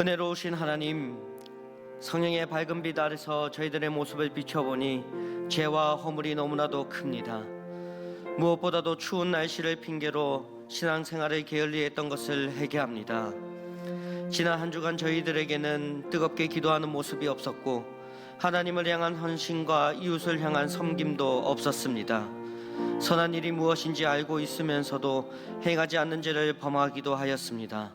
은혜로우신 하나님, 성령의 밝은 빛 아래서 저희들의 모습을 비춰보니 죄와 허물이 너무나도 큽니다. 무엇보다도 추운 날씨를 핑계로 신앙생활을 게을리했던 것을 회개합니다. 지난 한 주간 저희들에게는 뜨겁게 기도하는 모습이 없었고 하나님을 향한 헌신과 이웃을 향한 섬김도 없었습니다. 선한 일이 무엇인지 알고 있으면서도 행하지 않는 죄를 범하기도 하였습니다.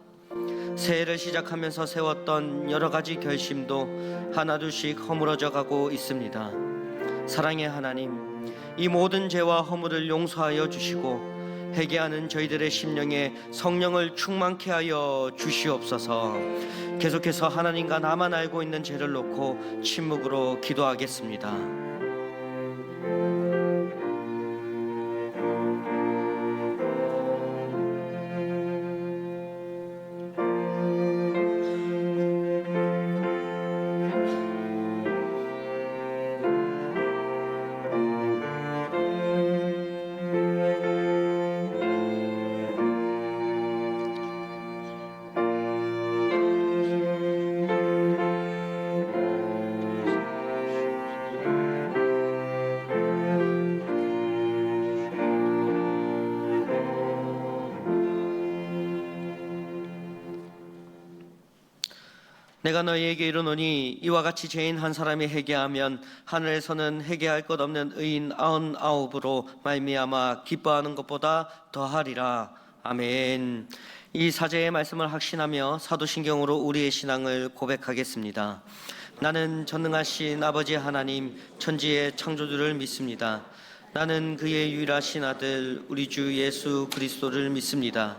새해를 시작하면서 세웠던 여러 가지 결심도 하나둘씩 허물어져 가고 있습니다. 사랑의 하나님, 이 모든 죄와 허물을 용서하여 주시고 회개하는 저희들의 심령에 성령을 충만케 하여 주시옵소서. 계속해서 하나님과 나만 알고 있는 죄를 놓고 침묵으로 기도하겠습니다. 내가 너희에게 이르노니 이와 같이 죄인 한 사람이 회개하면 하늘에서는 회개할 것 없는 의인 99으로 말미암아 기뻐하는 것보다 더하리라. 아멘. 이 사제의 말씀을 확신하며 사도신경으로 우리의 신앙을 고백하겠습니다. 나는 전능하신 아버지 하나님 천지의 창조주를 믿습니다. 나는 그의 유일하신 아들 우리 주 예수 그리스도를 믿습니다.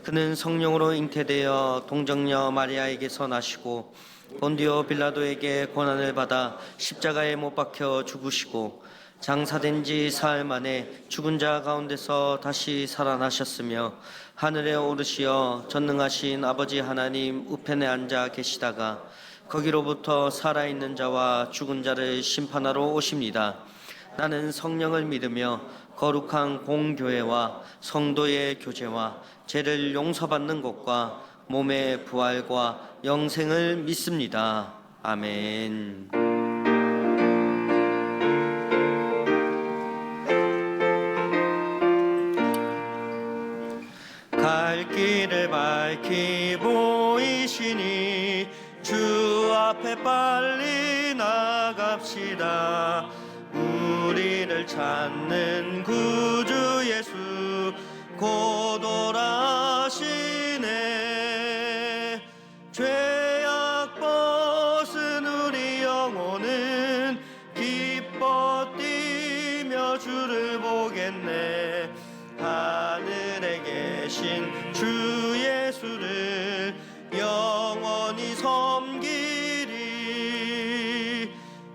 그는 성령으로 잉태되어 동정녀 마리아에게서 나시고 본디오 빌라도에게 고난을 받아 십자가에 못 박혀 죽으시고 장사된 지 사흘 만에 죽은 자 가운데서 다시 살아나셨으며 하늘에 오르시어 전능하신 아버지 하나님 우편에 앉아 계시다가 거기로부터 살아있는 자와 죽은 자를 심판하러 오십니다. 나는 성령을 믿으며 거룩한 공교회와 성도의 교제와 죄를 용서받는 것과 몸의 부활과 영생을 믿습니다. 아멘. 갈 길을 밝히 보이시니 주 앞에 빨리 나갑시다. 우리를 찾는 구주 예수 곧 오라시네. 죄악 벗은 우리 영혼은 기뻐 뛰며 주를 보겠네. 하늘에 계신 주 예수를 영원히 섬기리.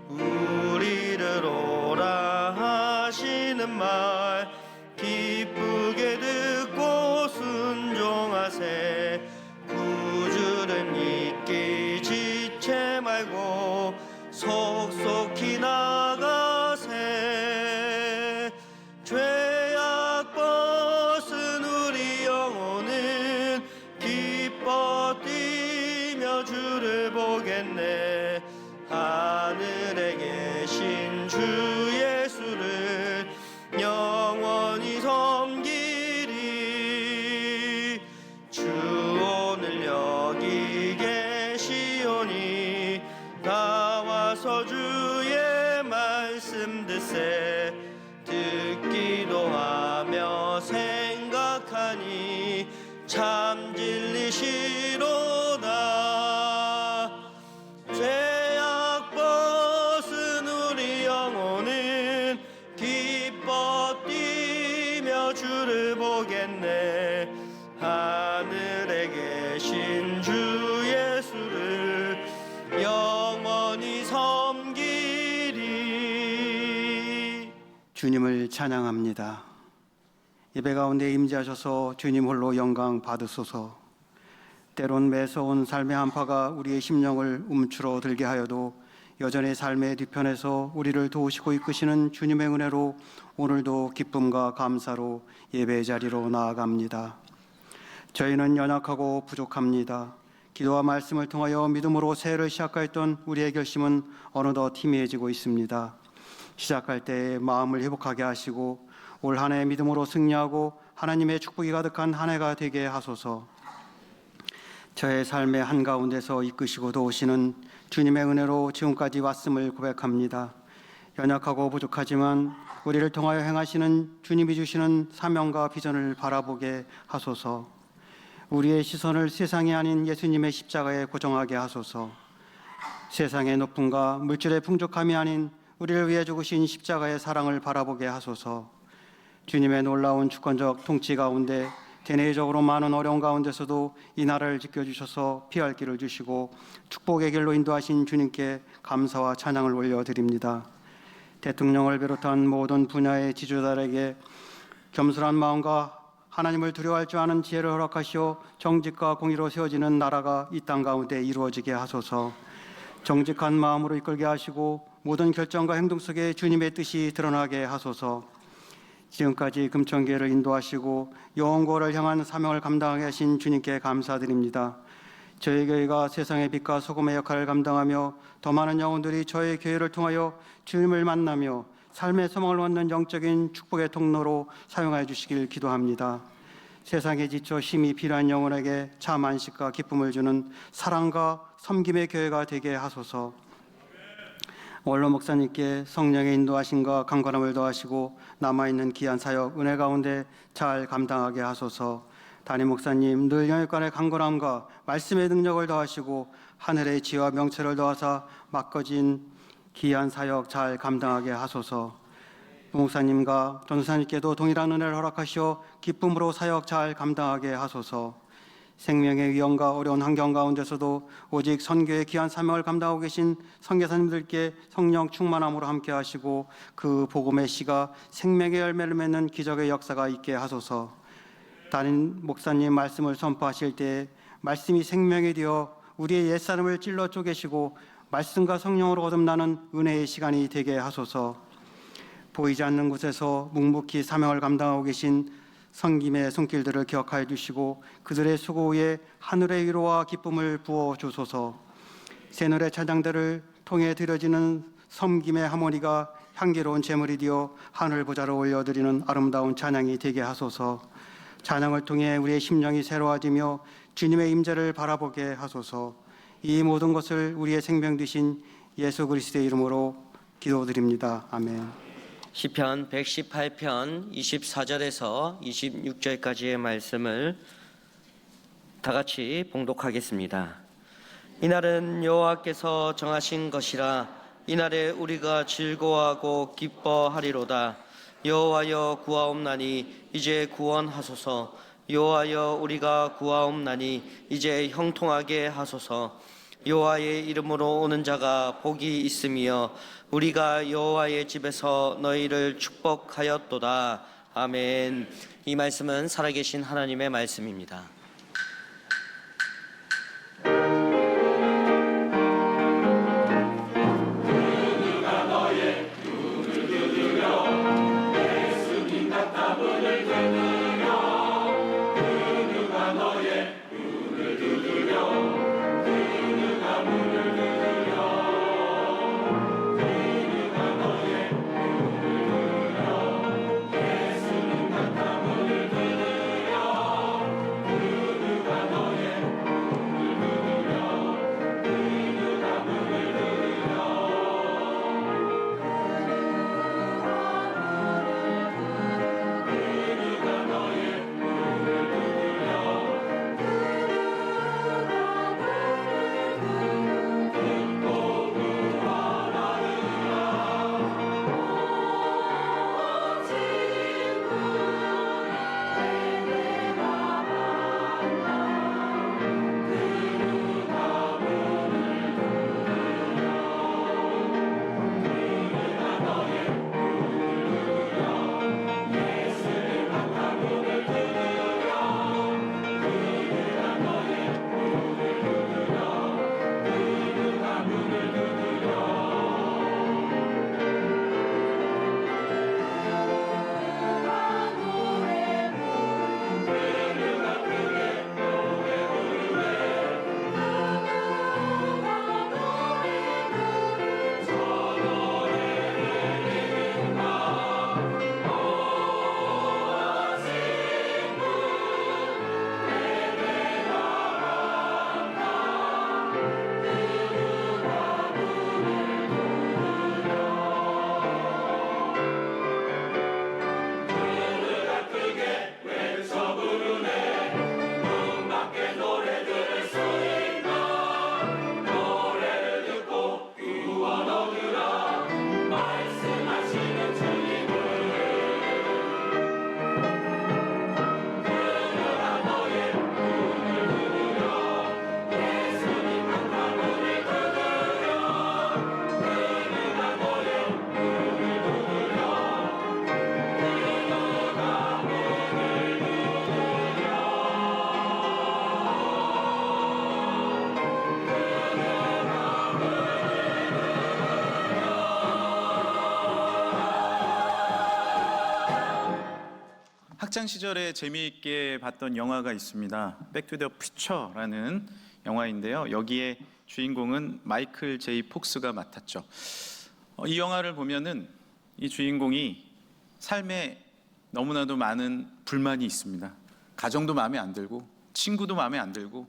우리를 오라 하시는 말 기쁘게 듣고 순종하세. 구주를 믿기 지체 말고 속속히 나가세. 죄악 벗은 우리 영혼은 기뻐 뛰며 주를 보겠네. 하늘에 계신 주 예수를 영원히 섬기리. 주 오늘 여기 계시오니 나와서 주의 말씀 듣세. 듣기도 하며 생각하니 참 진리시로다. 죄악 벗은 우리 영혼은 기뻐 뛰며 주를 보겠네. 하늘에 계신 주 예수를 영원히 섬기리. 주님을 찬양합니다. 예배 가운데 임재하셔서 주님 홀로 영광 받으소서. 때론 매서운 삶의 한파가 우리의 심령을 움츠러 들게 하여도 여전히 삶의 뒤편에서 우리를 도우시고 이끄시는 주님의 은혜로 오늘도 기쁨과 감사로 예배 자리로 나아갑니다. 저희는 연약하고 부족합니다. 기도와 말씀을 통하여 믿음으로 새해를 시작하였던 우리의 결심은 어느덧 희미해지고 있습니다. 시작할 때 마음을 회복하게 하시고 올 한 해 믿음으로 승리하고 하나님의 축복이 가득한 한 해가 되게 하소서. 저의 삶의 한가운데서 이끄시고 도우시는 주님의 은혜로 지금까지 왔음을 고백합니다. 연약하고 부족하지만 우리를 통하여 행하시는 주님이 주시는 사명과 비전을 바라보게 하소서. 우리의 시선을 세상이 아닌 예수님의 십자가에 고정하게 하소서. 세상의 높음과 물질의 풍족함이 아닌 우리를 위해 죽으신 십자가의 사랑을 바라보게 하소서. 주님의 놀라운 주권적 통치 가운데 대내적으로 많은 어려운 가운데서도 이 나라를 지켜주셔서 피할 길을 주시고 축복의 길로 인도하신 주님께 감사와 찬양을 올려드립니다. 대통령을 비롯한 모든 분야의 지도자들에게 겸손한 마음과 하나님을 두려워할 줄 아는 지혜를 허락하시어 정직과 공의로 세워지는 나라가 이 땅 가운데 이루어지게 하소서. 정직한 마음으로 이끌게 하시고 모든 결정과 행동 속에 주님의 뜻이 드러나게 하소서. 지금까지 금천교회를 인도하시고 영원고를 향한 사명을 감당하게 하신 주님께 감사드립니다. 저희 교회가 세상의 빛과 소금의 역할을 감당하며 더 많은 영혼들이 저희 교회를 통하여 주님을 만나며 삶의 소망을 얻는 영적인 축복의 통로로 사용하여 주시길 기도합니다. 세상에 지쳐 힘이 필요한 영혼에게 참 안식과 기쁨을 주는 사랑과 섬김의 교회가 되게 하소서. 원로 목사님께 성령의 인도하심과 강건함을 더하시고 남아있는 귀한 사역 은혜 가운데 잘 감당하게 하소서. 담임 목사님 늘 영역간의 강건함과 말씀의 능력을 더하시고 하늘의 지혜와 명철을 더하사 맡겨진 귀한 사역 잘 감당하게 하소서. 부목사님과 전도사님께도 동일한 은혜를 허락하시어 기쁨으로 사역 잘 감당하게 하소서. 생명의 위험과 어려운 환경 가운데서도 오직 선교의 귀한 사명을 감당하고 계신 선교사님들께 성령 충만함으로 함께 하시고 그 복음의 씨가 생명의 열매를 맺는 기적의 역사가 있게 하소서. 담임 목사님 말씀을 선포하실 때 말씀이 생명이 되어 우리의 옛사람을 찔러 쪼개시고 말씀과 성령으로 거듭나는 은혜의 시간이 되게 하소서. 보이지 않는 곳에서 묵묵히 사명을 감당하고 계신 성김의 손길들을 기억하여 주시고 그들의 수고 위에 하늘의 위로와 기쁨을 부어 주소서. 새노래 찬양들을 통해 드려지는 섬김의 하모니가 향기로운 제물이 되어 하늘 보좌로 올려드리는 아름다운 찬양이 되게 하소서. 찬양을 통해 우리의 심령이 새로워지며 주님의 임재를 바라보게 하소서. 이 모든 것을 우리의 생명 되신 예수 그리스도의 이름으로 기도드립니다. 아멘. 시편 118편 24절에서 26절까지의 말씀을 다 같이 봉독하겠습니다. 이날은 여호와께서 정하신 것이라. 이날에 우리가 즐거워하고 기뻐하리로다. 여호와여 구하옵나니 이제 구원하소서. 여호와여 우리가 구하옵나니 이제 형통하게 하소서. 여호와의 이름으로 오는 자가 복이 있으며 우리가 여호와의 집에서 너희를 축복하였도다. 아멘. 이 말씀은 살아계신 하나님의 말씀입니다. 학창 시절에 재미있게 봤던 영화가 있습니다. 백투더 퓨처라는 영화인데요. 여기에 주인공은 마이클 제이 폭스가 맡았죠. 이 영화를 보면은 이 주인공이 삶에 너무나도 많은 불만이 있습니다. 가정도 마음에 안 들고 친구도 마음에 안 들고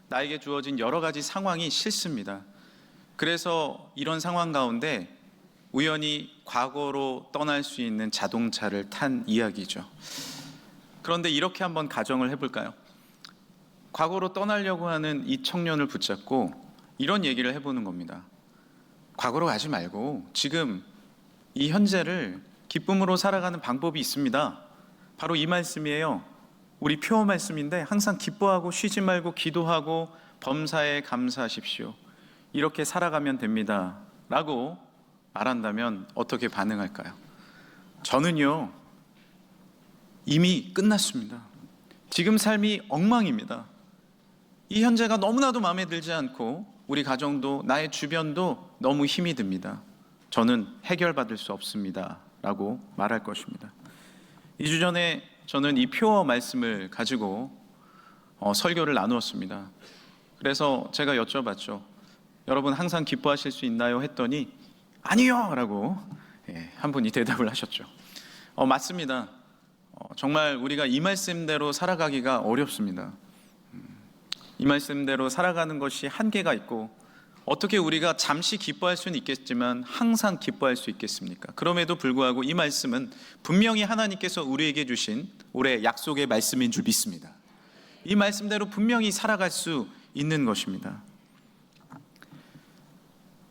나에게 주어진 여러 가지 상황이 싫습니다. 그래서 이런 상황 가운데 우연히 과거로 떠날 수 있는 자동차를 탄 이야기죠. 그런데 이렇게 한번 가정을 해볼까요? 과거로 떠나려고 하는 이 청년을 붙잡고 이런 얘기를 해보는 겁니다. 과거로 가지 말고 지금 이 현재를 기쁨으로 살아가는 방법이 있습니다. 바로 이 말씀이에요. 우리 표어 말씀인데 항상 기뻐하고 쉬지 말고 기도하고 범사에 감사하십시오. 이렇게 살아가면 됩니다. 라고 말한다면 어떻게 반응할까요? 저는요, 이미 끝났습니다. 지금 삶이 엉망입니다. 이 현재가 너무나도 마음에 들지 않고 우리 가정도 나의 주변도 너무 힘이 듭니다. 저는 해결받을 수 없습니다. 라고 말할 것입니다. 2주 전에 저는 이 표어 말씀을 가지고 설교를 나누었습니다. 그래서 제가 여쭤봤죠. 여러분 항상 기뻐하실 수 있나요? 했더니 아니요! 라고 한 분이 대답을 하셨죠. 맞습니다. 정말 우리가 이 말씀대로 살아가기가 어렵습니다. 이 말씀대로 살아가는 것이 한계가 있고 어떻게 우리가 잠시 기뻐할 수는 있겠지만 항상 기뻐할 수 있겠습니까? 그럼에도 불구하고 이 말씀은 분명히 하나님께서 우리에게 주신 올해 약속의 말씀인 줄 믿습니다. 이 말씀대로 분명히 살아갈 수 있는 것입니다.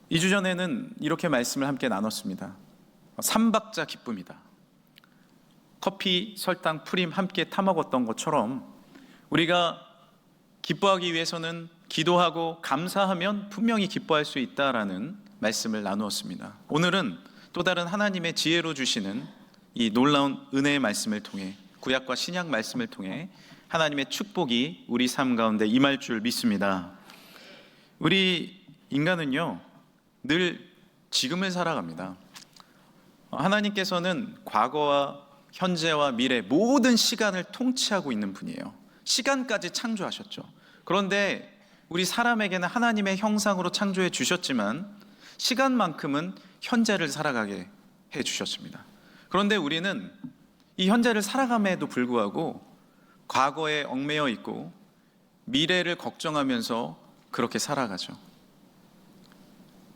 2주 전에는 이렇게 말씀을 함께 나눴습니다. 3박자 기쁨이다. 커피, 설탕, 프림 함께 타먹었던 것처럼 우리가 기뻐하기 위해서는 기도하고 감사하면 분명히 기뻐할 수 있다라는 말씀을 나누었습니다. 오늘은 또 다른 하나님의 지혜로 주시는 이 놀라운 은혜의 말씀을 통해 구약과 신약 말씀을 통해 하나님의 축복이 우리 삶 가운데 임할 줄 믿습니다. 우리 인간은요 늘 지금을 살아갑니다. 하나님께서는 과거와 현재와 미래 모든 시간을 통치하고 있는 분이에요. 시간까지 창조하셨죠. 그런데 우리 사람에게는 하나님의 형상으로 창조해 주셨지만 시간만큼은 현재를 살아가게 해 주셨습니다. 그런데 우리는 이 현재를 살아감에도 불구하고 과거에 얽매여 있고 미래를 걱정하면서 그렇게 살아가죠.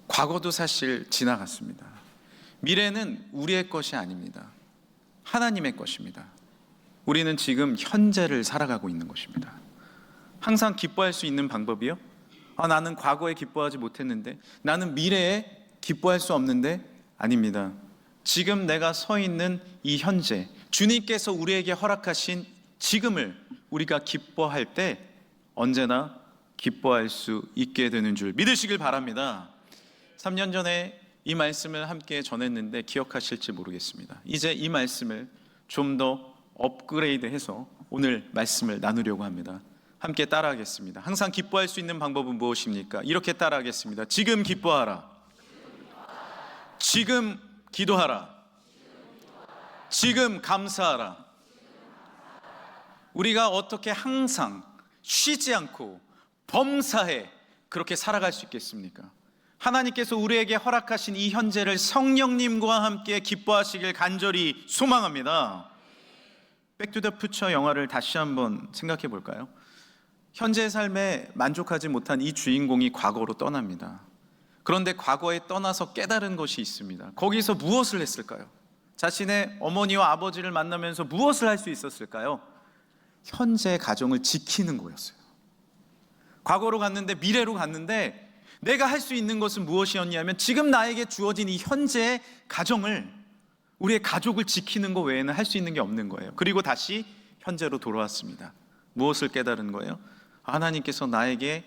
과거도 사실 지나갔습니다. 미래는 우리의 것이 아닙니다. 하나님의 것입니다. 우리는 지금 현재를 살아가고 있는 것입니다. 항상 기뻐할 수 있는 방법이요? 나는 과거에 기뻐하지 못했는데, 나는 미래에 기뻐할 수 없는데, 아닙니다. 지금 내가 서 있는 이 현재, 주님께서 우리에게 허락하신 지금을 우리가 기뻐할 때 언제나 기뻐할 수 있게 되는 줄 믿으시길 바랍니다. 3년 전에 이 말씀을 함께 전했는데 기억하실지 모르겠습니다. 이제 이 말씀을 좀 더 업그레이드해서 오늘 말씀을 나누려고 합니다. 함께 따라하겠습니다. 항상 기뻐할 수 있는 방법은 무엇입니까? 이렇게 따라하겠습니다. 지금 기뻐하라. 지금 기도하라. 지금 감사하라. 우리가 어떻게 항상 쉬지 않고 범사에 그렇게 살아갈 수 있겠습니까? 하나님께서 우리에게 허락하신 이 현재를 성령님과 함께 기뻐하시길 간절히 소망합니다. 백투더 퓨처 영화를 다시 한번 생각해 볼까요? 현재의 삶에 만족하지 못한 이 주인공이 과거로 떠납니다. 그런데 과거에 떠나서 깨달은 것이 있습니다. 거기서 무엇을 했을까요? 자신의 어머니와 아버지를 만나면서 무엇을 할 수 있었을까요? 현재 가정을 지키는 거였어요. 과거로 갔는데, 미래로 갔는데 내가 할 수 있는 것은 무엇이었냐면 지금 나에게 주어진 이 현재의 가정을, 우리의 가족을 지키는 것 외에는 할 수 있는 게 없는 거예요. 그리고 다시 현재로 돌아왔습니다. 무엇을 깨달은 거예요? 하나님께서 나에게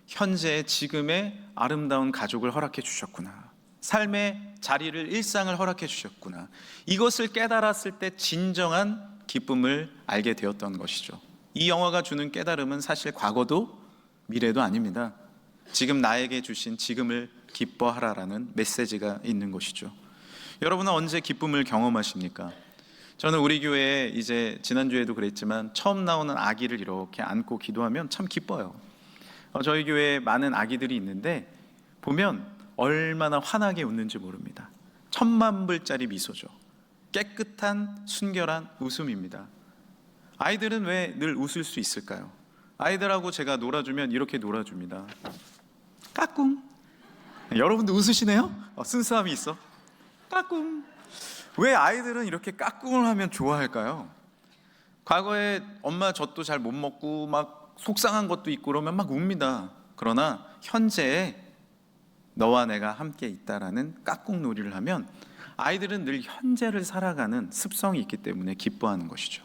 현재의 지금의 아름다운 가족을 허락해 주셨구나. 삶의 자리를, 일상을 허락해 주셨구나. 이것을 깨달았을 때 진정한 기쁨을 알게 되었던 것이죠. 이 영화가 주는 깨달음은 사실 과거도 미래도 아닙니다. 지금 나에게 주신 지금을 기뻐하라라는 메시지가 있는 것이죠. 여러분은 언제 기쁨을 경험하십니까? 저는 우리 교회에 이제 지난주에도 그랬지만 처음 나오는 아기를 이렇게 안고 기도하면 참 기뻐요. 저희 교회에 많은 아기들이 있는데 보면 얼마나 환하게 웃는지 모릅니다. 10,000,000불짜리 미소죠. 깨끗한 순결한 웃음입니다. 아이들은 왜 늘 웃을 수 있을까요? 아이들하고 제가 놀아주면 이렇게 놀아줍니다. 까꿍. 여러분도 웃으시네요? 순수함이 있어. 까꿍. 왜 아이들은 이렇게 까꿍을 하면 좋아할까요? 과거에 엄마 젖도 잘 못 먹고 막 속상한 것도 있고 그러면 막 웁니다. 그러나 현재에 너와 내가 함께 있다라는 까꿍 놀이를 하면 아이들은 늘 현재를 살아가는 습성이 있기 때문에 기뻐하는 것이죠.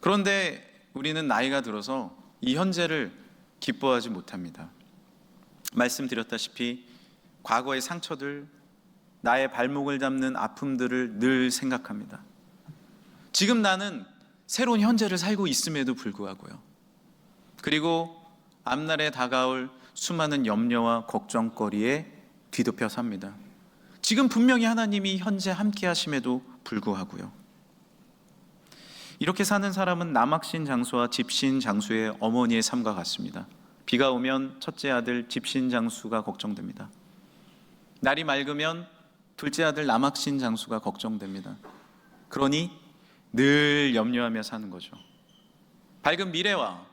그런데 우리는 나이가 들어서 이 현재를 기뻐하지 못합니다. 말씀드렸다시피 과거의 상처들, 나의 발목을 잡는 아픔들을 늘 생각합니다. 지금 나는 새로운 현재를 살고 있음에도 불구하고요. 그리고 앞날에 다가올 수많은 염려와 걱정거리에 뒤덮여 삽니다. 지금 분명히 하나님이 현재 함께 하심에도 불구하고요. 이렇게 사는 사람은 남학신 장수와 집신 장수의 어머니의 삶과 같습니다. 비가 오면 첫째 아들 집신 장수가 걱정됩니다. 날이 맑으면 둘째 아들 남학신 장수가 걱정됩니다. 그러니 늘 염려하며 사는 거죠. 밝은 미래와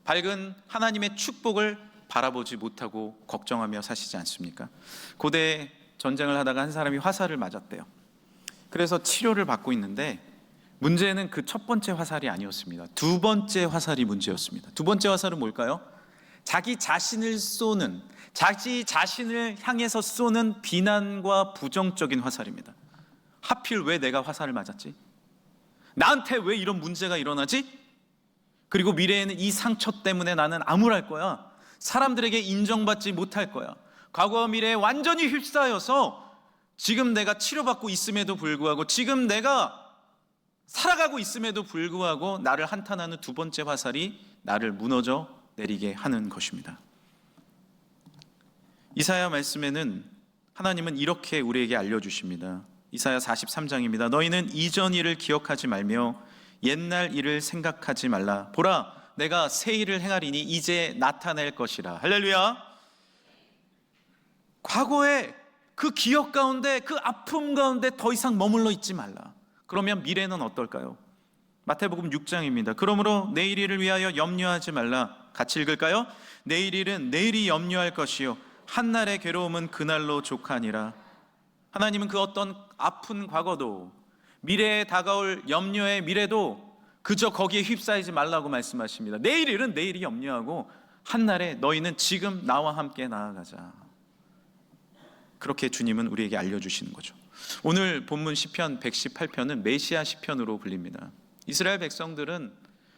밝은 하나님의 축복을 바라보지 못하고 걱정하며 사시지 않습니까? 고대에 전쟁을 하다가 한 사람이 화살을 맞았대요. 그래서 치료를 받고 있는데 문제는 그 첫 번째 화살이 아니었습니다. 두 번째 화살이 문제였습니다. 두 번째 화살은 뭘까요? 자기 자신을 쏘는, 자기 자신을 향해서 쏘는 비난과 부정적인 화살입니다. 하필 왜 내가 화살을 맞았지? 나한테 왜 이런 문제가 일어나지? 그리고 미래에는 이 상처 때문에 나는 암울할 거야. 사람들에게 인정받지 못할 거야. 과거와 미래에 완전히 휩싸여서 지금 내가 치료받고 있음에도 불구하고, 지금 내가 살아가고 있음에도 불구하고 나를 한탄하는 두 번째 화살이 나를 무너져 내리게 하는 것입니다. 이사야 말씀에는 하나님은 이렇게 우리에게 알려주십니다. 이사야 43장입니다. 너희는 이전 일을 기억하지 말며 옛날 일을 생각하지 말라. 보라, 내가 새 일을 행하리니 이제 나타낼 것이라. 할렐루야. 과거의 그 기억 가운데, 그 아픔 가운데 더 이상 머물러 있지 말라. 그러면 미래는 어떨까요? 마태복음 6장입니다. 그러므로 내일 일을 위하여 염려하지 말라. 같이 읽을까요? 내일 일은 내일이 염려할 것이요 한날의 괴로움은 그날로 족하니라. 하나님은 그 어떤 아픈 과거도, 미래에 다가올 염려의 미래도 그저 거기에 휩싸이지 말라고 말씀하십니다. 내일 일은 내일이 염려하고 한날에 너희는 지금 나와 함께 나아가자. 그렇게 주님은 우리에게 알려주시는 거죠. 오늘 본문 시편 118편은 메시아 시편으로 불립니다. 이스라엘 백성들은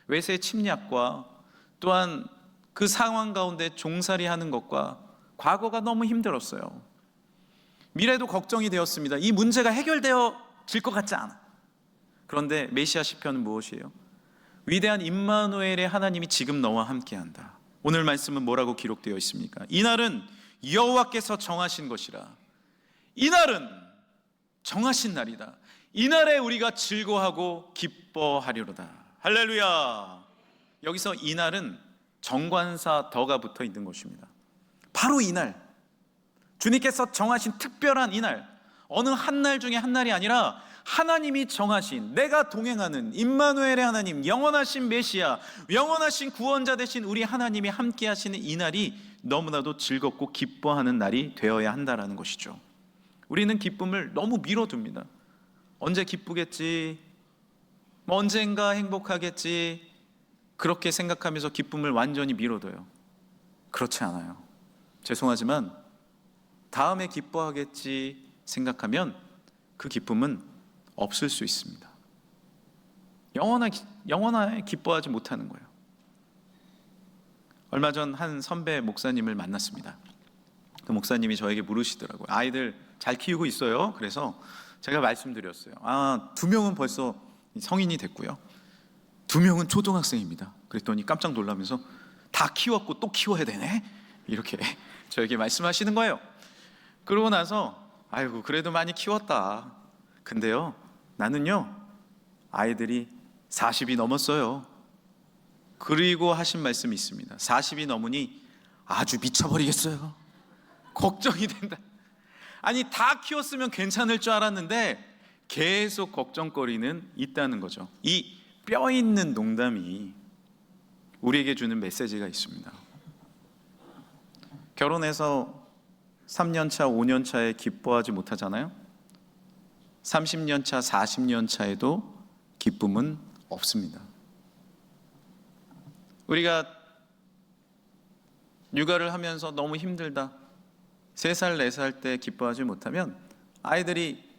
외세 침략과 또한 그 상황 가운데 종살이하는 것과 과거가 너무 힘들었어요. 미래도 걱정이 되었습니다. 이 문제가 해결되어질 것 같지 않아. 그런데 메시아 시편은 무엇이에요? 위대한 임마누엘의 하나님이 지금 너와 함께한다. 오늘 말씀은 뭐라고 기록되어 있습니까? 이날은 여호와께서 정하신 것이라. 이날은 정하신 날이다. 이날에 우리가 즐거워하고 기뻐하리로다. 할렐루야. 여기서 이날은 정관사 더가 붙어 있는 것입니다. 바로 이날, 주님께서 정하신 특별한 이날, 어느 한 날 중에 한 날이 아니라 하나님이 정하신, 내가 동행하는 임마누엘의 하나님, 영원하신 메시아, 영원하신 구원자 되신 우리 하나님이 함께 하시는 이 날이 너무나도 즐겁고 기뻐하는 날이 되어야 한다는 것이죠. 우리는 기쁨을 너무 미뤄둡니다. 언제 기쁘겠지, 언젠가 행복하겠지, 그렇게 생각하면서 기쁨을 완전히 미뤄둬요. 그렇지 않아요. 죄송하지만 다음에 기뻐하겠지 생각하면 그 기쁨은 없을 수 있습니다. 영원하게 기뻐하지 못하는 거예요. 얼마 전 한 선배 목사님을 만났습니다. 그 목사님이 저에게 물으시더라고요. 아이들 잘 키우고 있어요? 그래서 제가 말씀드렸어요. 2명은 벌써 성인이 됐고요. 2명은 초등학생입니다. 그랬더니 깜짝 놀라면서 다 키웠고 또 키워야 되네? 이렇게 저에게 말씀하시는 거예요. 그러고 나서 아이고 그래도 많이 키웠다. 근데요, 나는요, 아이들이 40이 넘었어요. 그리고 하신 말씀이 있습니다. 40이 넘으니 아주 미쳐버리겠어요. 걱정이 된다. 아니, 다 키웠으면 괜찮을 줄 알았는데 계속 걱정거리는 있다는 거죠. 이 뼈 있는 농담이 우리에게 주는 메시지가 있습니다. 결혼해서 3년 차, 5년 차에 기뻐하지 못하잖아요. 30년 차, 40년 차에도 기쁨은 없습니다. 우리가 육아를 하면서 너무 힘들다, 3살, 4살 때 기뻐하지 못하면 아이들이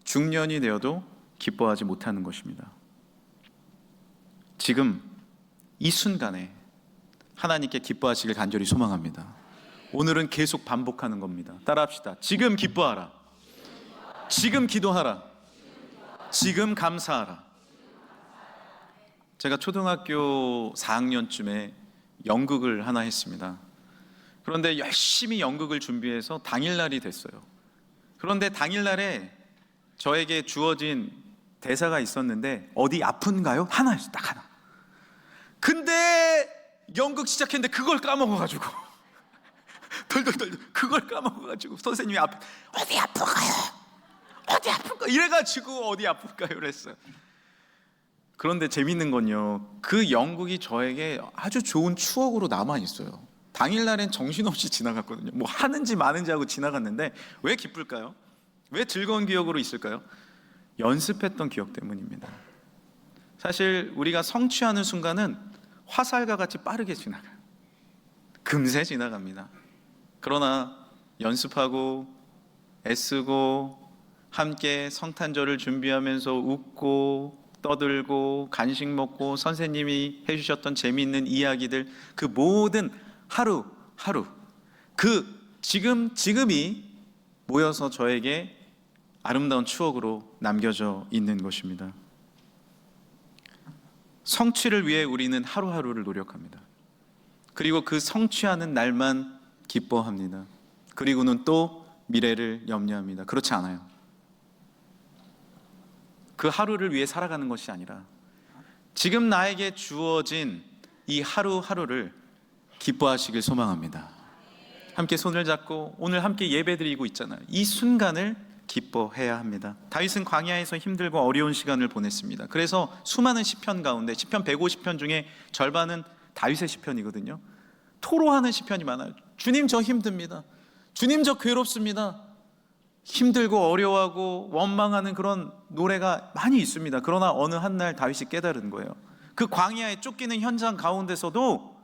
중년이 되어도 기뻐하지 못하는 것입니다. 지금 이 순간에 하나님께 기뻐하시길 간절히 소망합니다. 오늘은 계속 반복하는 겁니다. 따라합시다. 지금 기뻐하라. 지금 기도하라. 지금 감사하라. 제가 초등학교 4학년쯤에 연극을 하나 했습니다. 그런데 열심히 연극을 준비해서 당일날이 됐어요. 그런데 당일날에 저에게 주어진 대사가 있었는데, 어디 아픈가요? 하나였어요. 딱 하나. 근데 연극 시작했는데 그걸 까먹어가지고 덜덜덜 그걸 까먹어가지고 선생님이 앞에 어디 아픈가요? 어디 아픈가? 이래가지고 어디 아픈가요? 그랬어요. 그런데 재밌는 건요, 그 연극이 저에게 아주 좋은 추억으로 남아있어요. 당일날엔 정신없이 지나갔거든요. 뭐 하는지 마는지 하고 지나갔는데 왜 기쁠까요? 왜 즐거운 기억으로 있을까요? 연습했던 기억 때문입니다. 사실 우리가 성취하는 순간은 화살과 같이 빠르게 지나가요. 금세 지나갑니다. 그러나 연습하고 애쓰고 함께 성탄절을 준비하면서 웃고 떠들고 간식 먹고 선생님이 해주셨던 재미있는 이야기들, 그 모든 하루하루, 그 지금이 모여서 저에게 아름다운 추억으로 남겨져 있는 것입니다. 성취를 위해 우리는 하루하루를 노력합니다. 그리고 그 성취하는 날만 기뻐합니다. 그리고는 또 미래를 염려합니다. 그렇지 않아요. 그 하루를 위해 살아가는 것이 아니라 지금 나에게 주어진 이 하루하루를 기뻐하시길 소망합니다. 함께 손을 잡고 오늘 함께 예배드리고 있잖아요. 이 순간을 기뻐해야 합니다. 다윗은 광야에서 힘들고 어려운 시간을 보냈습니다. 그래서 수많은 시편 가운데 시편 150편 중에 절반은 다윗의 시편이거든요. 토로하는 시편이 많아요. 주님, 저 힘듭니다. 주님, 저 괴롭습니다. 힘들고 어려워하고 원망하는 그런 노래가 많이 있습니다. 그러나 어느 한날 다윗이 깨달은 거예요. 그 광야에 쫓기는 현장 가운데서도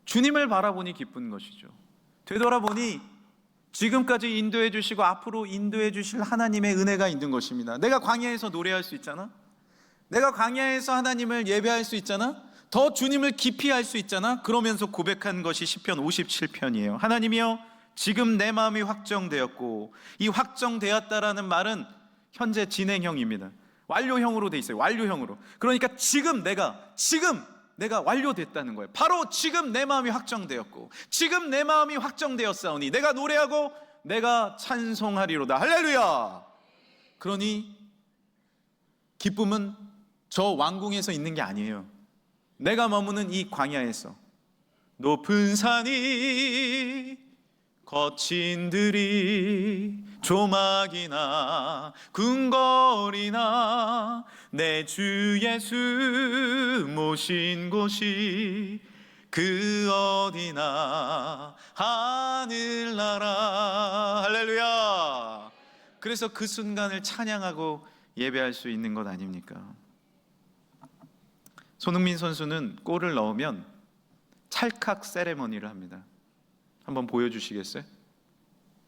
주님을 바라보니 기쁜 것이죠. 되돌아보니 지금까지 인도해 주시고 앞으로 인도해 주실 하나님의 은혜가 있는 것입니다. 내가 광야에서 노래할 수 있잖아. 내가 광야에서 하나님을 예배할 수 있잖아. 더 주님을 깊이 알 수 있잖아. 그러면서 고백한 것이 시편 57편이에요. 하나님이여, 지금 내 마음이 확정되었고, 이 확정되었다라는 말은 현재 진행형입니다. 완료형으로 돼 있어요. 완료형으로. 그러니까 지금 내가 완료됐다는 거예요. 바로 지금 내 마음이 확정되었고, 지금 내 마음이 확정되었사오니 내가 노래하고 내가 찬송하리로다. 할렐루야. 그러니 기쁨은 저 왕궁에서 있는 게 아니에요. 내가 머무는 이 광야에서 높은 산이 거친 들이 조막이나 궁궐이나 내 주 예수 모신 곳이 그 어디나 하늘나라. 할렐루야. 그래서 그 순간을 찬양하고 예배할 수 있는 것 아닙니까? 손흥민 선수는 골을 넣으면 찰칵 세레머니를 합니다. 한번 보여주시겠어요?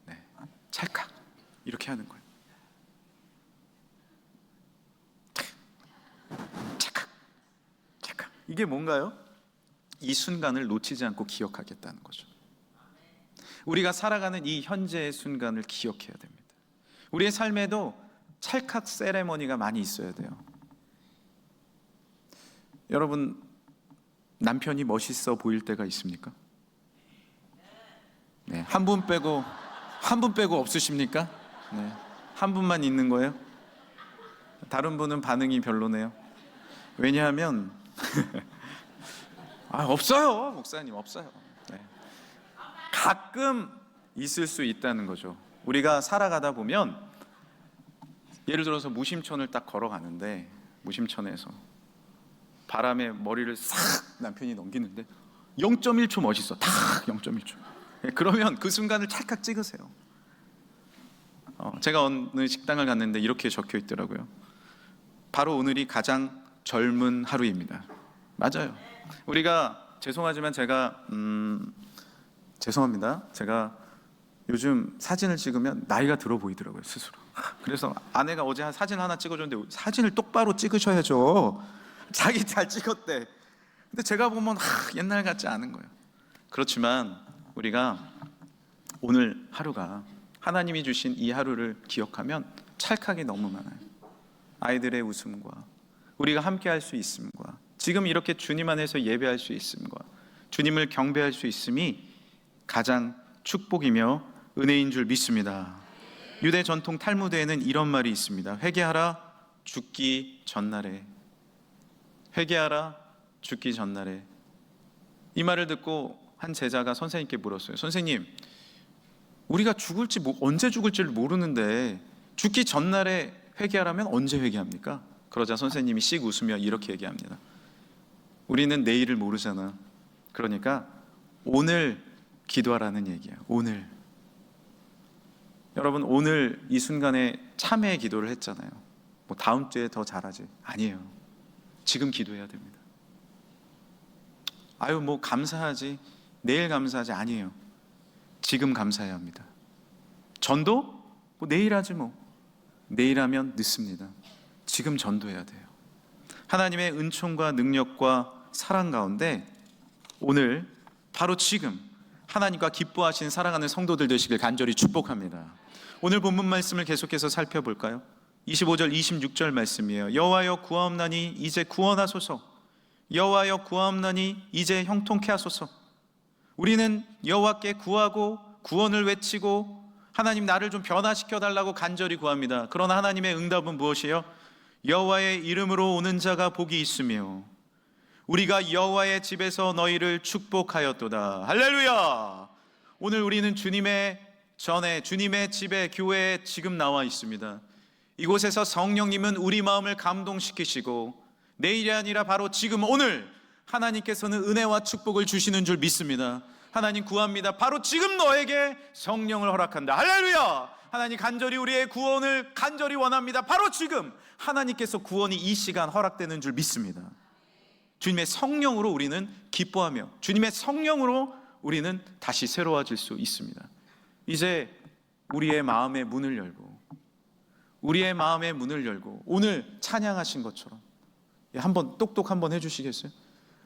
네, 찰칵 이렇게 하는 거예요. 찰칵, 찰칵. 이게 뭔가요? 이 순간을 놓치지 않고 기억하겠다는 거죠. 우리가 살아가는 이 현재의 순간을 기억해야 됩니다. 우리의 삶에도 찰칵 세레머니가 많이 있어야 돼요. 여러분, 남편이 멋있어 보일 때가 있습니까? 네, 한 분 빼고 없으십니까? 네, 한 분만 있는 거예요? 다른 분은 반응이 별로네요. 왜냐하면 없어요, 목사님, 없어요. 네. 가끔 있을 수 있다는 거죠. 우리가 살아가다 보면 예를 들어서 무심천을 딱 걸어가는데 무심천에서 바람에 머리를 싹 남편이 넘기는데 0.1초 멋있어. 탁 0.1초. 그러면 그 순간을 찰칵 찍으세요. 제가 어느 식당을 갔는데 이렇게 적혀 있더라고요. 바로 오늘이 가장 젊은 하루입니다. 맞아요. 우리가 죄송하지만 제가 죄송합니다. 제가 요즘 사진을 찍으면 나이가 들어 보이더라고요, 스스로. 그래서 아내가 어제 사진 하나 찍어줬는데 사진을 똑바로 찍으셔야죠. 자기 잘 찍었대. 근데 제가 보면 옛날 같지 않은 거예요. 그렇지만 우리가 오늘 하루가 하나님이 주신 이 하루를 기억하면 찰칵이 너무 많아요. 아이들의 웃음과 우리가 함께 할 수 있음과 지금 이렇게 주님 안에서 예배할 수 있음과 주님을 경배할 수 있음이 가장 축복이며 은혜인 줄 믿습니다. 유대 전통 탈무드에는 이런 말이 있습니다. 회개하라 죽기 전날에. 회개하라 죽기 전날에. 이 말을 듣고 한 제자가 선생님께 물었어요. 선생님, 우리가 언제 죽을지를 모르는데 죽기 전날에 회개하라면 언제 회개합니까? 그러자 선생님이 씩 웃으며 이렇게 얘기합니다. 우리는 내일을 모르잖아. 그러니까 오늘 기도하라는 얘기야. 오늘. 여러분, 오늘 이 순간에 참회의 기도를 했잖아요. 뭐 다음 주에 더 잘하지. 아니에요. 지금 기도해야 됩니다. 뭐 감사하지. 내일 감사하지. 아니에요. 지금 감사해야 합니다. 전도? 뭐 내일 하지 뭐. 내일 하면 늦습니다. 지금 전도해야 돼요. 하나님의 은총과 능력과 사랑 가운데 오늘 바로 지금 하나님과 기뻐하신 사랑하는 성도들 되시길 간절히 축복합니다. 오늘 본문 말씀을 계속해서 살펴볼까요? 25절 26절 말씀이에요. 여호와여 구하옵나니 이제 구원하소서. 여호와여 구하옵나니 이제 형통케 하소서. 우리는 여호와께 구하고 구원을 외치고 하나님 나를 좀 변화시켜 달라고 간절히 구합니다. 그러나 하나님의 응답은 무엇이에요? 여호와의 이름으로 오는 자가 복이 있으며 우리가 여호와의 집에서 너희를 축복하였도다. 할렐루야. 오늘 우리는 주님의 전에 주님의 집에 교회에 지금 나와 있습니다. 이곳에서 성령님은 우리 마음을 감동시키시고 내일이 아니라 바로 지금 오늘 하나님께서는 은혜와 축복을 주시는 줄 믿습니다. 하나님 구합니다. 바로 지금 너에게 성령을 허락한다. 할렐루야. 하나님 간절히 우리의 구원을 간절히 원합니다. 바로 지금 하나님께서 구원이 이 시간 허락되는 줄 믿습니다. 주님의 성령으로 우리는 기뻐하며 주님의 성령으로 우리는 다시 새로워질 수 있습니다. 이제 우리의 마음의 문을 열고 우리의 마음의 문을 열고 오늘 찬양하신 것처럼 한번 똑똑 한번 해주시겠어요?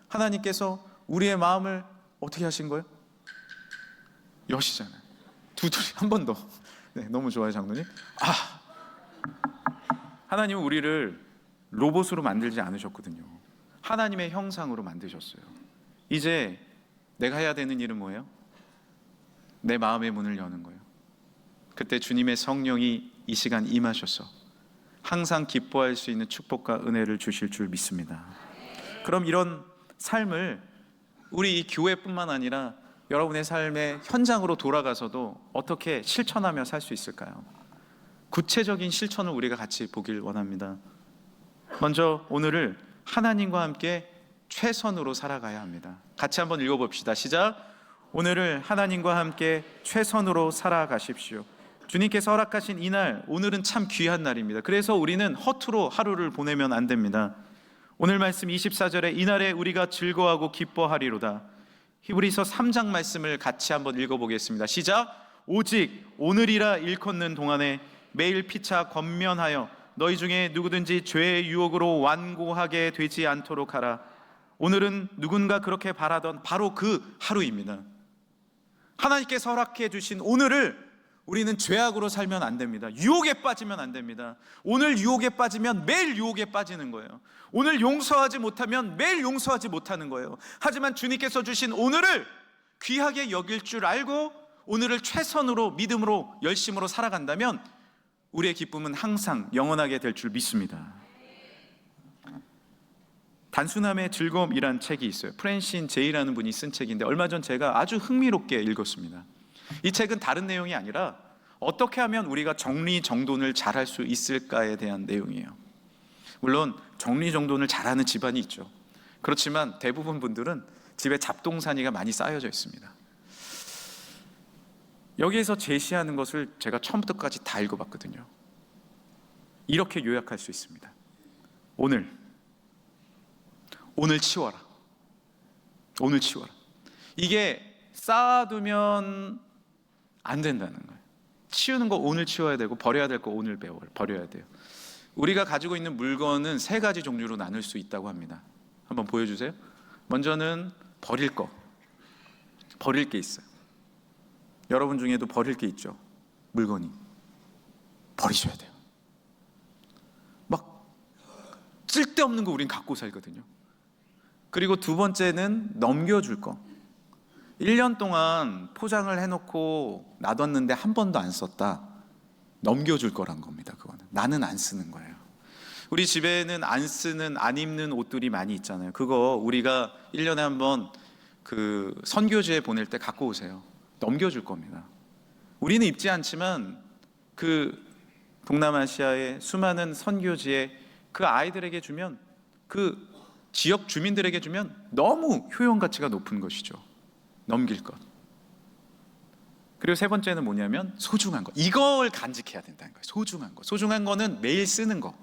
하나님께서 우리의 마음을 어떻게 하신 거예요? 여시잖아요. 두드리 한 번 더. 네, 너무 좋아요, 장로님. 하나님은 우리를 로봇으로 만들지 않으셨거든요. 하나님의 형상으로 만드셨어요. 이제 내가 해야 되는 일은 뭐예요? 내 마음의 문을 여는 거예요. 그때 주님의 성령이 이 시간 임하셔서 항상 기뻐할 수 있는 축복과 은혜를 주실 줄 믿습니다. 그럼 이런 삶을 우리 이 교회뿐만 아니라 여러분의 삶의 현장으로 돌아가서도 어떻게 실천하며 살 수 있을까요? 구체적인 실천을 우리가 같이 보길 원합니다. 먼저 오늘을 하나님과 함께 최선으로 살아가야 합니다. 같이 한번 읽어봅시다. 시작. 오늘을 하나님과 함께 최선으로 살아가십시오. 주님께서 허락하신 이날, 오늘은 참 귀한 날입니다. 그래서 우리는 허투루 하루를 보내면 안 됩니다. 오늘 말씀 24절에 이날에 우리가 즐거워하고 기뻐하리로다. 히브리서 3장 말씀을 같이 한번 읽어보겠습니다. 시작. 오직 오늘이라 일컫는 동안에 매일 피차 권면하여 너희 중에 누구든지 죄의 유혹으로 완고하게 되지 않도록 하라. 오늘은 누군가 그렇게 바라던 바로 그 하루입니다. 하나님께서 허락해 주신 오늘을 우리는 죄악으로 살면 안 됩니다. 유혹에 빠지면 안 됩니다. 오늘 유혹에 빠지면 매일 유혹에 빠지는 거예요. 오늘 용서하지 못하면 매일 용서하지 못하는 거예요. 하지만 주님께서 주신 오늘을 귀하게 여길 줄 알고 오늘을 최선으로 믿음으로 열심으로 살아간다면 우리의 기쁨은 항상 영원하게 될 줄 믿습니다. 단순함의 즐거움이란 책이 있어요. 프랜신 제이라는 분이 쓴 책인데 얼마 전 제가 아주 흥미롭게 읽었습니다. 이 책은 다른 내용이 아니라 어떻게 하면 우리가 정리정돈을 잘할 수 있을까에 대한 내용이에요. 물론 정리정돈을 잘하는 집안이 있죠. 그렇지만 대부분 분들은 집에 잡동사니가 많이 쌓여져 있습니다. 여기에서 제시하는 것을 제가 처음부터까지 다 읽어봤거든요. 이렇게 요약할 수 있습니다. 오늘 치워라. 오늘 치워라. 이게 쌓아두면 안 된다는 거예요. 치우는 거 오늘 치워야 되고 버려야 될 거 오늘 버려야 돼요. 우리가 가지고 있는 물건은 3가지 종류로 나눌 수 있다고 합니다. 한번 보여주세요. 먼저는 버릴 게 있어요. 여러분 중에도 버릴 게 있죠. 물건이 버리셔야 돼요. 막 쓸데없는 거 우린 갖고 살거든요. 그리고 2번째는 넘겨줄 거. 1년 동안 포장을 해놓고 놔뒀는데 한 번도 안 썼다. 넘겨줄 거란 겁니다. 그거는 나는 안 쓰는 거예요. 우리 집에는 안 쓰는, 안 입는 옷들이 많이 있잖아요. 그거 우리가 1년에 한 번 그 선교지에 보낼 때 갖고 오세요. 넘겨줄 겁니다. 우리는 입지 않지만 그 동남아시아의 수많은 선교지에 그 아이들에게 주면, 그 지역 주민들에게 주면 너무 효용 가치가 높은 것이죠. 넘길 것. 그리고 3번째는 뭐냐면 소중한 거. 이걸 간직해야 된다는 거예요. 소중한 거. 소중한 거는 매일 쓰는 거.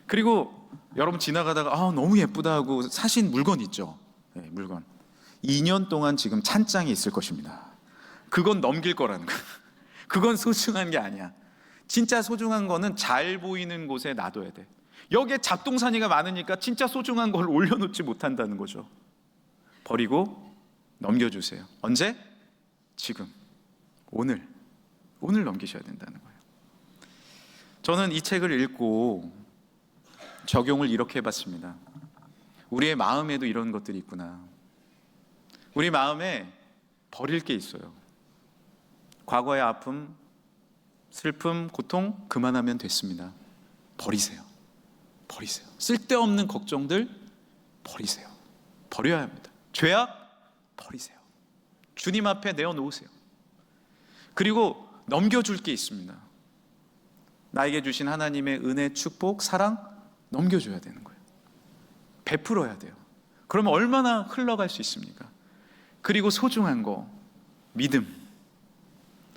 그리고 여러분 지나가다가 너무 예쁘다 하고 사신 물건 있죠. 네, 물건 2년 동안 지금 찬장에 있을 것입니다. 그건 넘길 거라는 거예요. 그건 소중한 게 아니야. 진짜 소중한 거는 잘 보이는 곳에 놔둬야 돼. 여기에 잡동사니가 많으니까 진짜 소중한 걸 올려놓지 못한다는 거죠. 버리고 넘겨주세요. 언제? 지금. 오늘 넘기셔야 된다는 거예요. 저는 이 책을 읽고 적용을 이렇게 해봤습니다. 우리의 마음에도 이런 것들이 있구나. 우리 마음에 버릴 게 있어요. 과거의 아픔, 슬픔, 고통 그만하면 됐습니다. 버리세요. 쓸데없는 걱정들 버리세요. 버려야 합니다. 죄악 버리세요. 주님 앞에 내어놓으세요. 그리고 넘겨줄 게 있습니다. 나에게 주신 하나님의 은혜, 축복, 사랑 넘겨줘야 되는 거예요. 베풀어야 돼요. 그러면 얼마나 흘러갈 수 있습니까? 그리고 소중한 거, 믿음,